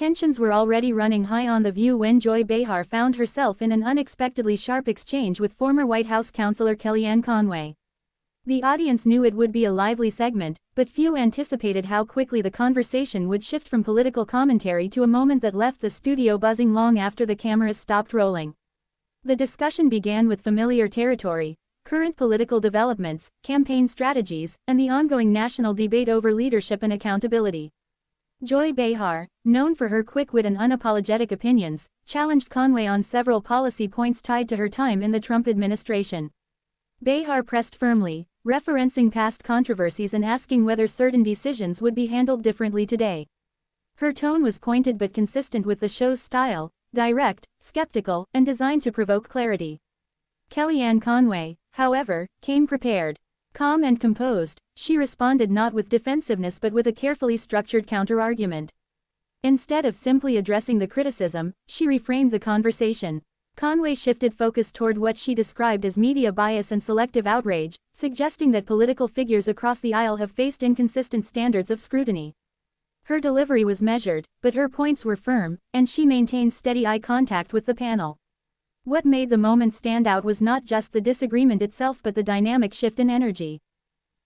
Tensions were already running high on The View when Joy Behar found herself in an unexpectedly sharp exchange with former White House counselor Kellyanne Conway. The audience knew it would be a lively segment, but few anticipated how quickly the conversation would shift from political commentary to a moment that left the studio buzzing long after the cameras stopped rolling. The discussion began with familiar territory: current political developments, campaign strategies, and the ongoing national debate over leadership and accountability. Joy Behar, known for her quick wit and unapologetic opinions, challenged Conway on several policy points tied to her time in the Trump administration. Behar pressed firmly, referencing past controversies and asking whether certain decisions would be handled differently today. Her tone was pointed but consistent with the show's style: direct, skeptical, and designed to provoke clarity. Kellyanne Conway, however, came prepared. Calm and composed, she responded not with defensiveness but with a carefully structured counterargument. Instead of simply addressing the criticism, she reframed the conversation. Conway shifted focus toward what she described as media bias and selective outrage, suggesting that political figures across the aisle have faced inconsistent standards of scrutiny. Her delivery was measured, but her points were firm, and she maintained steady eye contact with the panel. What made the moment stand out was not just the disagreement itself but the dynamic shift in energy.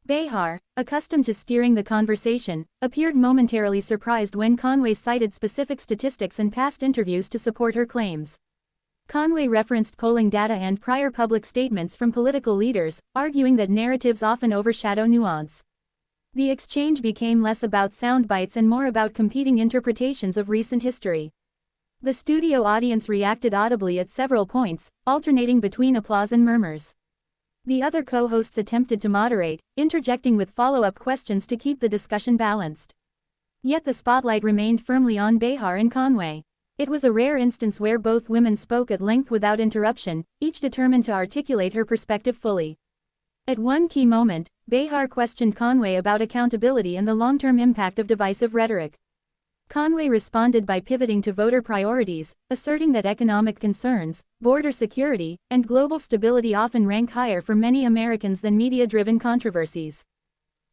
Behar, accustomed to steering the conversation, appeared momentarily surprised when Conway cited specific statistics and past interviews to support her claims. Conway referenced polling data and prior public statements from political leaders, arguing that narratives often overshadow nuance. The exchange became less about sound bites and more about competing interpretations of recent history. The studio audience reacted audibly at several points, alternating between applause and murmurs. The other co-hosts attempted to moderate, interjecting with follow-up questions to keep the discussion balanced. Yet the spotlight remained firmly on Behar and Conway. It was a rare instance where both women spoke at length without interruption, each determined to articulate her perspective fully. At one key moment, Behar questioned Conway about accountability and the long-term impact of divisive rhetoric. Conway responded by pivoting to voter priorities, asserting that economic concerns, border security, and global stability often rank higher for many Americans than media-driven controversies.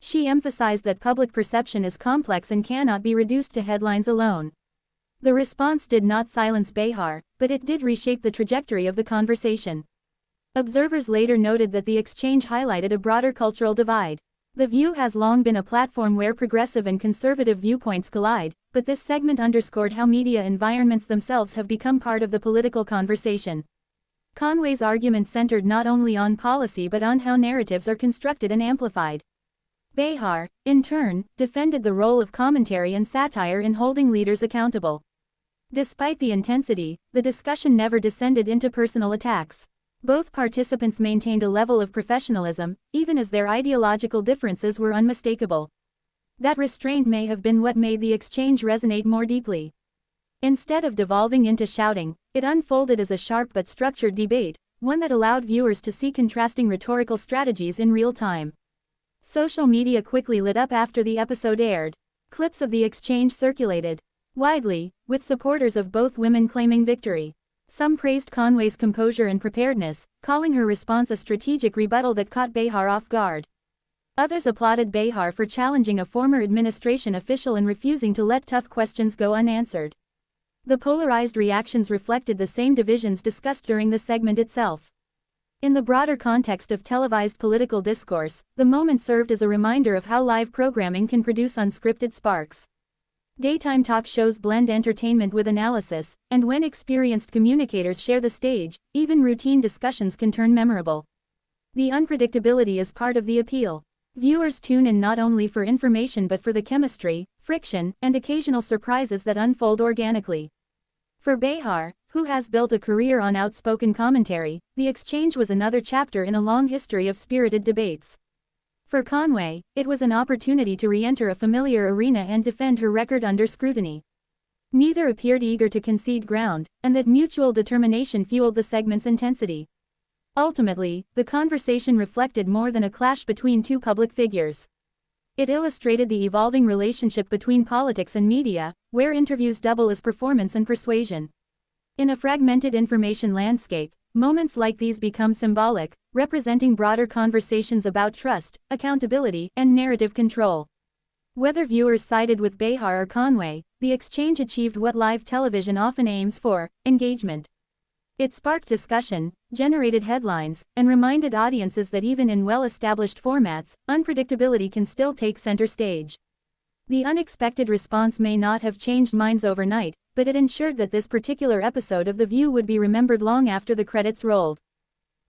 She emphasized that public perception is complex and cannot be reduced to headlines alone. The response did not silence Behar, but it did reshape the trajectory of the conversation. Observers later noted that the exchange highlighted a broader cultural divide. The View has long been a platform where progressive and conservative viewpoints collide, but this segment underscored how media environments themselves have become part of the political conversation. Conway's argument centered not only on policy but on how narratives are constructed and amplified. Behar, in turn, defended the role of commentary and satire in holding leaders accountable. Despite the intensity, the discussion never descended into personal attacks. Both participants maintained a level of professionalism, even as their ideological differences were unmistakable. That restraint may have been what made the exchange resonate more deeply. Instead of devolving into shouting, it unfolded as a sharp but structured debate, one that allowed viewers to see contrasting rhetorical strategies in real time. Social media quickly lit up after the episode aired. Clips of the exchange circulated widely, with supporters of both women claiming victory. Some praised Conway's composure and preparedness, calling her response a strategic rebuttal that caught Behar off guard. Others applauded Behar for challenging a former administration official and refusing to let tough questions go unanswered. The polarized reactions reflected the same divisions discussed during the segment itself. In the broader context of televised political discourse, the moment served as a reminder of how live programming can produce unscripted sparks. Daytime talk shows blend entertainment with analysis, and when experienced communicators share the stage, even routine discussions can turn memorable. The unpredictability is part of the appeal. Viewers tune in not only for information but for the chemistry, friction, and occasional surprises that unfold organically. For Behar, who has built a career on outspoken commentary, the exchange was another chapter in a long history of spirited debates. For Conway, it was an opportunity to re-enter a familiar arena and defend her record under scrutiny. Neither appeared eager to concede ground, and that mutual determination fueled the segment's intensity. Ultimately, the conversation reflected more than a clash between two public figures. It illustrated the evolving relationship between politics and media, where interviews double as performance and persuasion. In a fragmented information landscape, moments like these become symbolic, representing broader conversations about trust, accountability, and narrative control. Whether viewers sided with Behar or Conway, The exchange achieved what live television often aims for: engagement. It sparked discussion, generated headlines, and reminded audiences that even in well-established formats, unpredictability can still take center stage. The unexpected response may not have changed minds overnight, but it ensured that this particular episode of The View would be remembered long after the credits rolled.